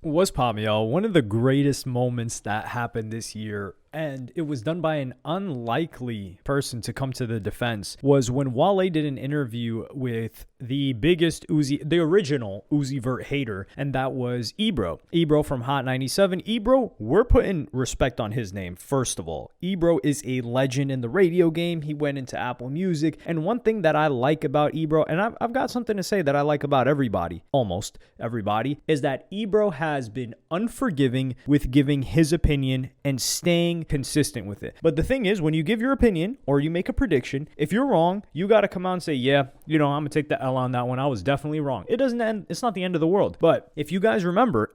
What's poppin', y'all? One of the greatest moments that happened this year, and it was done by an unlikely person to come to the defense, was when Wallo did an interview with the biggest Uzi, the original Uzi Vert hater, and that was Ebro. Ebro from Hot 97. Ebro, we're putting respect on his name, first of all. Ebro is a legend in the radio game. He went into Apple Music, and one thing that I like about Ebro, and I've got something to say that I like about everybody, almost everybody, is that Ebro has been unforgiving with giving his opinion and staying consistent with it. But the thing is, when you give your opinion or you make a prediction, if you're wrong, you got to come out and say, yeah, I'm going to take the L on that one. I was definitely wrong. It doesn't end. It's not the end of the world. But if you guys remember,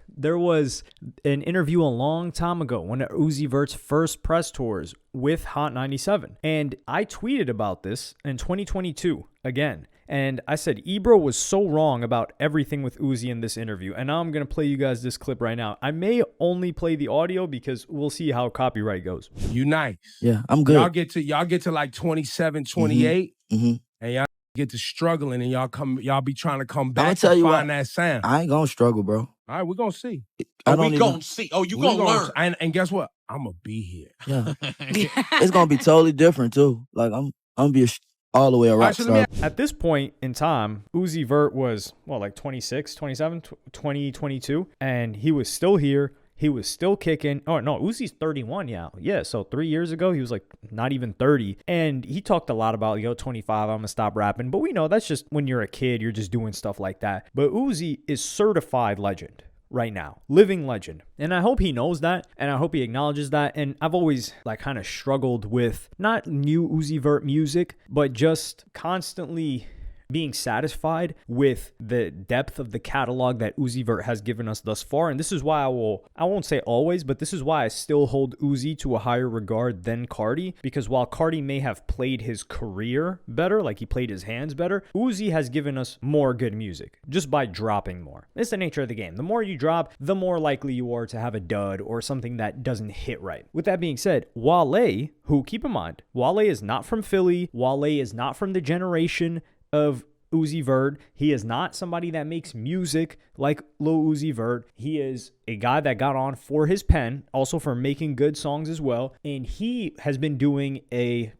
there was an interview a long time ago, one of Uzi Vert's first press tours with Hot 97. And I tweeted about this in 2022 again. And I said, Ebro was so wrong about everything with Uzi in this interview. And now I'm going to play you guys this clip right now. I may only play the audio because we'll see how copyright goes. You nice. Yeah, I'm good. Y'all get to like 27, 28, and y'all get to struggling, and y'all be trying to come back to find that sound. I ain't going to struggle, bro. All right, we're going to see. We going to see. Oh, you going to learn. And guess what? I'm going to be here. Yeah. It's going to be totally different, too. Like, I'm going to be all the way a rock star. At this point in time, Uzi Vert was, like 26, 27, 2022, and he was still here. He was still kicking. Oh, no, Uzi's 31 now. Yeah, so 3 years ago, he was like not even 30. And he talked a lot about, 25, I'm going to stop rapping. But we know that's just when you're a kid, you're just doing stuff like that. But Uzi is certified legend right now, living legend. And I hope he knows that, and I hope he acknowledges that. And I've always kind of struggled with not new Uzi Vert music, but just constantly being satisfied with the depth of the catalog that Uzi Vert has given us thus far. And this is why I won't say always, but this is why I still hold Uzi to a higher regard than Cardi, because while Cardi may have played his career better, like he played his hands better, Uzi has given us more good music just by dropping more. It's the nature of the game. The more you drop, the more likely you are to have a dud or something that doesn't hit right. With that being said, Wallo, who, keep in mind, Wallo is not from Philly. Wallo is not from the generation of Uzi Vert. He is not somebody that makes music like Lil Uzi Vert. He is a guy that got on for his pen, also for making good songs as well. And he has been doing a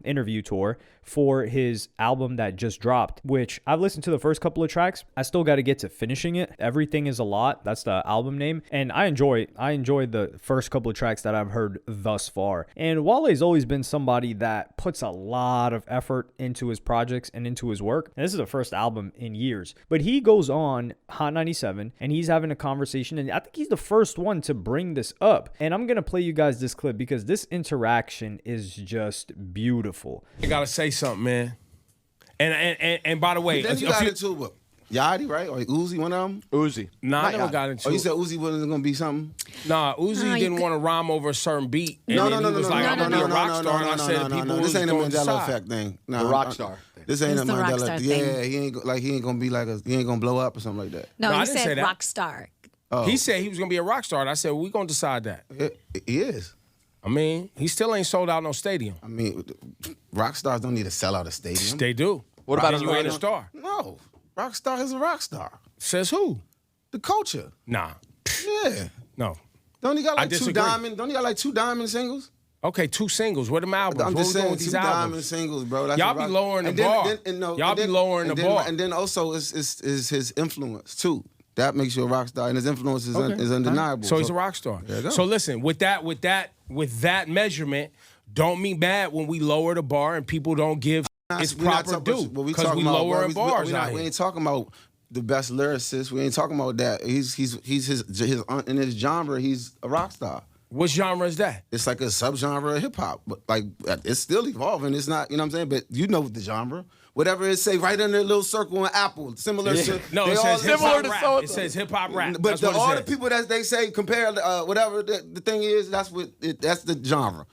interview tour for his album that just dropped, which I've listened to the first couple of tracks. I still got to get to finishing it. Everything is a Lot. That's the album name. And I enjoy the first couple of tracks that I've heard thus far. And Wallo's always been somebody that puts a lot of effort into his projects and into his work. And this is the first album in years. But he goes on Hot 97 and he's having a conversation, and I think he's the first one to bring this up. And I'm going to play you guys this clip because this interaction is just beautiful. I got to say something, man. And by the way, then you got into what? Yachty, right? Or Uzi, one of them? Uzi. Nah, I never got into it. Oh, you said Uzi wasn't going to be something? Nah, Uzi didn't want to rhyme over a certain beat. And he was like, I'm going to be a rock star. And I said to people, this ain't a Mandela effect thing. The rock star. This ain't a Mandela. Yeah, he ain't going to be like he ain't going to blow up or something like that. No, he said rock star. Oh. He said he was going to be a rock star. And I said, we're going to decide that. He is. I mean, he still ain't sold out no stadium. I mean, rock stars don't need to sell out a stadium. They do. What about you ain't a star? No. Rock star is a rock star. Says who? The culture. Nah. Yeah. No. Don't he got like two diamond singles? Okay, 2 singles. Where them albums? I'm just saying, 2 diamond singles, bro. That's y'all be lowering the bar. Y'all be lowering the bar. And then also is his influence too. That makes you a rock star, and his influence is undeniable. So he's a rock star. So listen, with that measurement, don't mean bad when we lower the bar and people don't give its proper due because we lowering bars. We ain't talking about the best lyricist. We ain't talking about that. He's in his genre. He's a rock star. What genre is that? It's like a subgenre of hip hop, but like it's still evolving. It's not, you know what I'm saying? But you know the genre. Whatever it say, right under a little circle in Apple, similar to. No, it says hip hop rap. It says hip hop rap. But all the people that they say compare whatever the thing is, that's the genre.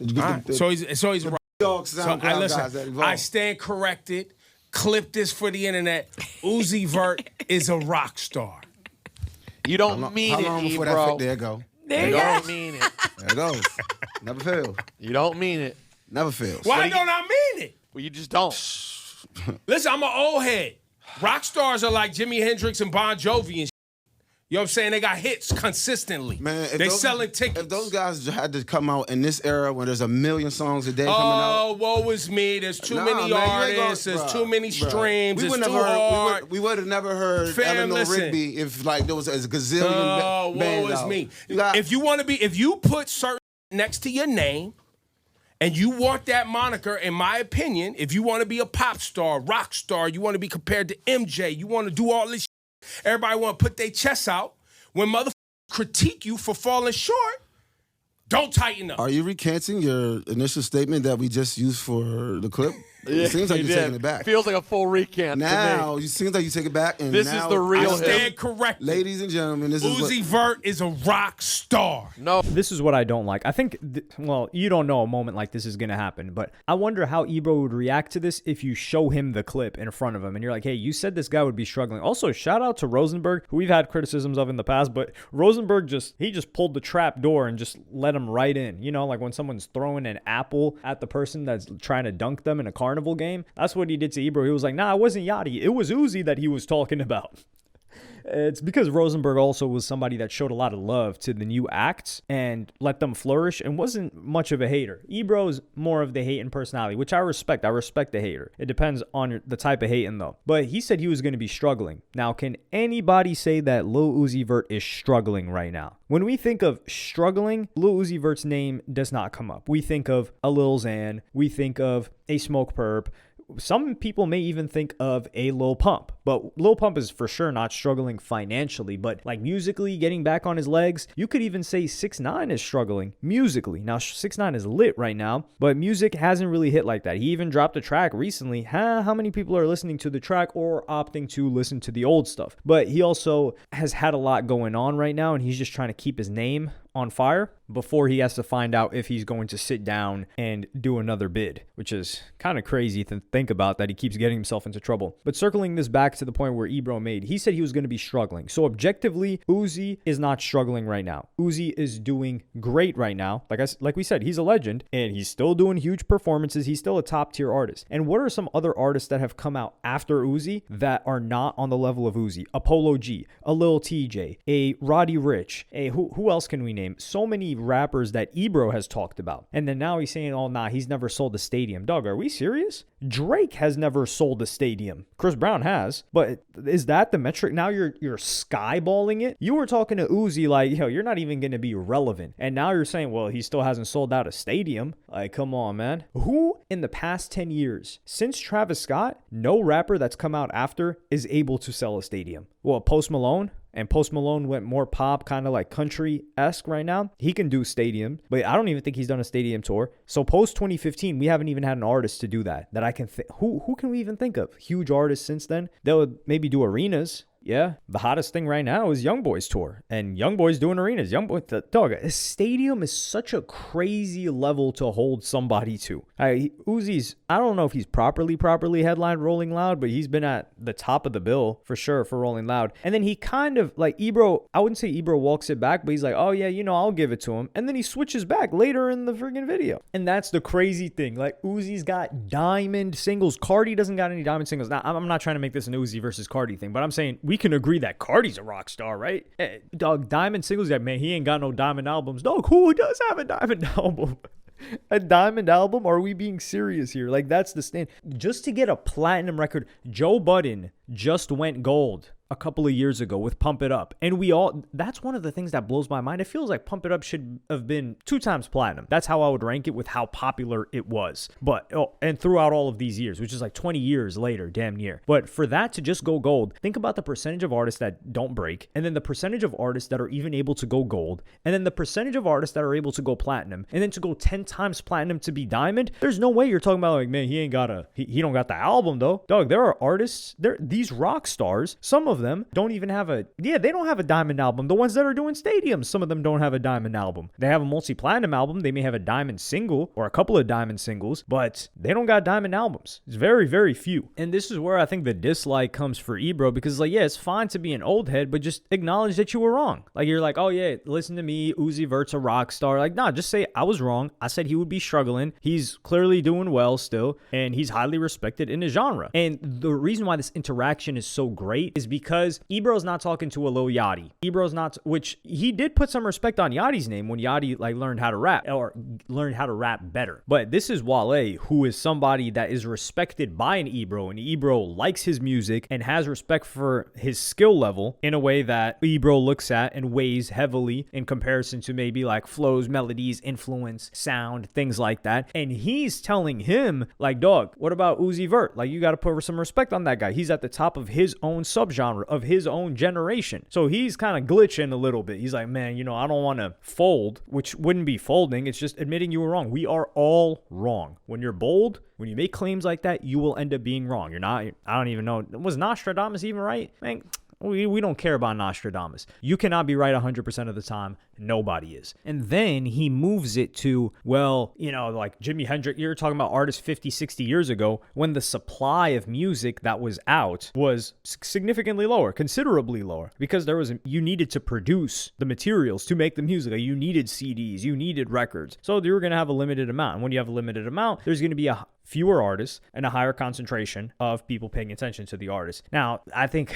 Right. So he's a rock. Listen, I stand corrected. Clip this for the internet. Uzi Vert is a rock star. You don't mean it, How long before bro. that? There you go. You don't mean it. There it goes. Never fails. You don't mean it. Never fails. Why don't I mean it? Well, you just don't. Listen, I'm an old head. Rock stars are like Jimi Hendrix and Bon Jovi and shit. You know what I'm saying? They got hits consistently. Man, they selling tickets. If those guys had to come out in this era when there's a million songs a day coming out. Oh, woe is me. There's too many artists. There's too many streams. It's too hard. We would have never heard Eleanor Rigby if like there was a gazillion bands woe is out. me. If you put certain next to your name, and you want that moniker, in my opinion, if you want to be a pop star, rock star, you want to be compared to MJ, you want to do all this shit, everybody want to put their chests out. When motherfuckers critique you for falling short, don't tighten up. Are you recanting your initial statement that we just used for the clip? It seems like you're taking it back. Feels like a full recant now, to me. it seems like you take it back. And this is the real I stand corrected. Ladies and gentlemen, this Uzi Vert is a rock star. No. This is what I don't like. I think, well, you don't know a moment like this is going to happen, but I wonder how Ebro would react to this if you show him the clip in front of him and you're like, hey, you said this guy would be struggling. Also, shout out to Rosenberg, who we've had criticisms of in the past, but Rosenberg just pulled the trap door and just let him right in. You know, like when someone's throwing an apple at the person that's trying to dunk them in a carnival game. That's what he did to Ebro. He was like, nah, it wasn't Yachty. It was Uzi that he was talking about. It's because Rosenberg also was somebody that showed a lot of love to the new acts and let them flourish and wasn't much of a hater. Ebro's more of the hating personality, which I respect. I respect the hater. It depends on the type of hating, though. But he said he was going to be struggling. Now, can anybody say that Lil Uzi Vert is struggling right now? When we think of struggling, Lil Uzi Vert's name does not come up. We think of a Lil Xan. We think of a Smoke Perp. Some people may even think of a Lil Pump, but Lil Pump is for sure not struggling financially, but like musically getting back on his legs. You could even say 6ix9ine is struggling musically. Now 6ix9ine is lit right now, but music hasn't really hit like that. He even dropped a track recently. How many people are listening to the track or opting to listen to the old stuff? But he also has had a lot going on right now, and he's just trying to keep his name on fire before he has to find out if he's going to sit down and do another bid, which is kind of crazy to think about that he keeps getting himself into trouble. But circling this back to the point where Ebro made, he said he was going to be struggling. So objectively, Uzi is not struggling right now. Uzi is doing great right now. Like we said, he's a legend and he's still doing huge performances. He's still a top tier artist. And what are some other artists that have come out after Uzi that are not on the level of Uzi? A Polo G, a Lil TJ, a Roddy Ricch, a who else can we name? So many rappers that Ebro has talked about. And then now he's saying, oh, nah, he's never sold a stadium. Dog, are we serious? Drake has never sold a stadium. Chris Brown has. But is that the metric? Now you're skyballing it? You were talking to Uzi like, yo, you're not even going to be relevant. And now you're saying, well, he still hasn't sold out a stadium. Like, come on, man. Who in the past 10 years, since Travis Scott, no rapper that's come out after is able to sell a stadium? Well, Post Malone? And Post Malone went more pop, kind of like country-esque right now. He can do stadium, but I don't even think he's done a stadium tour. So post 2015, we haven't even had an artist to do that I can think. Who can we even think of? Huge artists since then. They would maybe do arenas. Yeah, the hottest thing right now is Youngboy's tour, and Youngboy's doing arenas. Dog, a stadium is such a crazy level to hold somebody to. Uzi's, I don't know if he's properly headlined Rolling Loud, but he's been at the top of the bill for sure for Rolling Loud. And then he kind of, like Ebro, I wouldn't say Ebro walks it back, but he's like, oh yeah, I'll give it to him. And then he switches back later in the freaking video. And that's the crazy thing. Like, Uzi's got diamond singles. Cardi doesn't got any diamond singles. Now, I'm not trying to make this an Uzi versus Cardi thing, but I'm saying we can agree that Cardi's a rock star, right? Dog, diamond singles, man, he ain't got no diamond albums. Dog, who does have a diamond album? A diamond album? Are we being serious here? Like, that's the stand. Just to get a platinum record, Joe Budden just went gold a couple of years ago with Pump It Up. And that's one of the things that blows my mind. It feels like Pump It Up should have been 2 times platinum. That's how I would rank it with how popular it was. But, and throughout all of these years, which is like 20 years later, damn near. But for that to just go gold, think about the percentage of artists that don't break, and then the percentage of artists that are even able to go gold, and then the percentage of artists that are able to go platinum, and then to go 10 times platinum to be diamond. There's no way you're talking about like, man, he don't got the album though. Dog, there are artists, these rock stars, some of them don't even have they don't have a diamond album. The ones that are doing stadiums, some of them don't have a diamond album. They have a multi-platinum album. They may have a diamond single or a couple of diamond singles, but they don't got diamond albums. It's very, very few. And this is where I think the dislike comes for Ebro, because it's like, yeah, it's fine to be an old head, but just acknowledge that you were wrong. Like, you're like, oh yeah, listen to me, Uzi Vert's a rock star. Like, nah, just say I was wrong. I said he would be struggling. He's clearly doing well still, and he's highly respected in his genre. And the reason why this interaction is so great is because because Ebro's not talking to a Lil Yachty. Ebro's not, which he did put some respect on Yachty's name when Yachty like learned how to rap or learned how to rap better. But this is Wallo, who is somebody that is respected by an Ebro, and Ebro likes his music and has respect for his skill level in a way that Ebro looks at and weighs heavily in comparison to maybe like flows, melodies, influence, sound, things like that. And he's telling him like, dog, what about Uzi Vert? Like, you got to put some respect on that guy. He's at the top of his own subgenre, of his own generation. So he's kind of glitching a little bit. He's like, man, I don't want to fold, which wouldn't be folding. It's just admitting you were wrong. We are all wrong. When you're bold, when you make claims like that, you will end up being wrong. You're not, I don't even know. Was Nostradamus even right? Man, we don't care about Nostradamus. You cannot be right 100% of the time. Nobody is. And then he moves it to, well, like Jimi Hendrix, you're talking about artists 50, 60 years ago when the supply of music that was out was significantly lower, considerably lower, because you needed to produce the materials to make the music. Like, you needed CDs, you needed records. So you were going to have a limited amount. And when you have a limited amount, there's going to be fewer artists and a higher concentration of people paying attention to the artist. Now, I think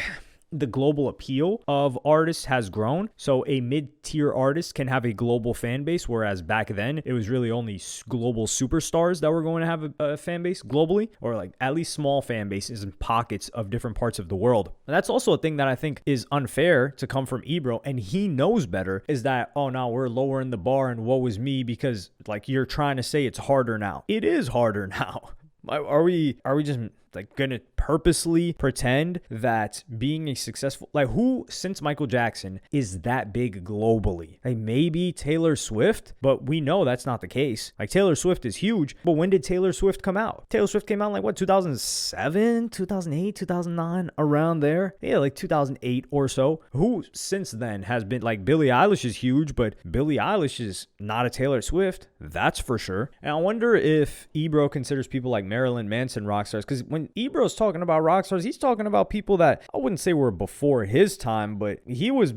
the global appeal of artists has grown. So a mid-tier artist can have a global fan base, whereas back then it was really only global superstars that were going to have a fan base globally, or like at least small fan bases in pockets of different parts of the world. And that's also a thing that I think is unfair to come from Ebro, and he knows better, is that, oh, no, we're lowering the bar and woe is me because like you're trying to say it's harder now. It is harder now. Are we just like gonna purposely pretend that being a successful, like, who since Michael Jackson is that big globally? Like, maybe Taylor Swift, but we know that's not the case. Like, Taylor Swift is huge, but when did Taylor Swift come out? Taylor Swift came out like what, 2007, 2008, 2009, around there? Yeah, like 2008 or so. Who since then has been, like, Billie Eilish is huge, but Billie Eilish is not a Taylor Swift, that's for sure. And I wonder if Ebro considers people like Marilyn Manson rock stars, because when Ebro's talking about rock stars, he's talking about people that I wouldn't say were before his time, but he was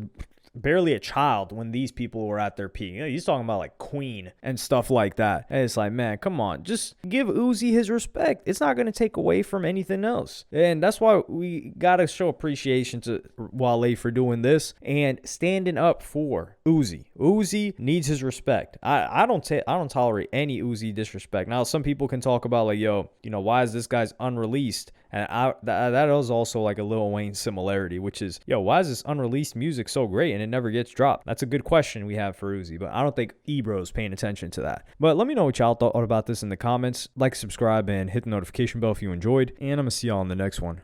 barely a child when these people were at their peak. He's talking about like Queen and stuff like that. And it's like, man, come on, just give Uzi his respect. It's not going to take away from anything else. And that's why we got to show appreciation to Wallo for doing this and standing up for Uzi. Uzi needs his respect. I don't tolerate any Uzi disrespect. Now, some people can talk about like, yo, why is this guy's unreleased? And that is also like a Lil Wayne similarity, which is, yo, why is this unreleased music so great and it never gets dropped? That's a good question we have for Uzi, but I don't think Ebro's paying attention to that. But let me know what y'all thought about this in the comments. Like, subscribe, and hit the notification bell if you enjoyed, and I'm going to see y'all in the next one.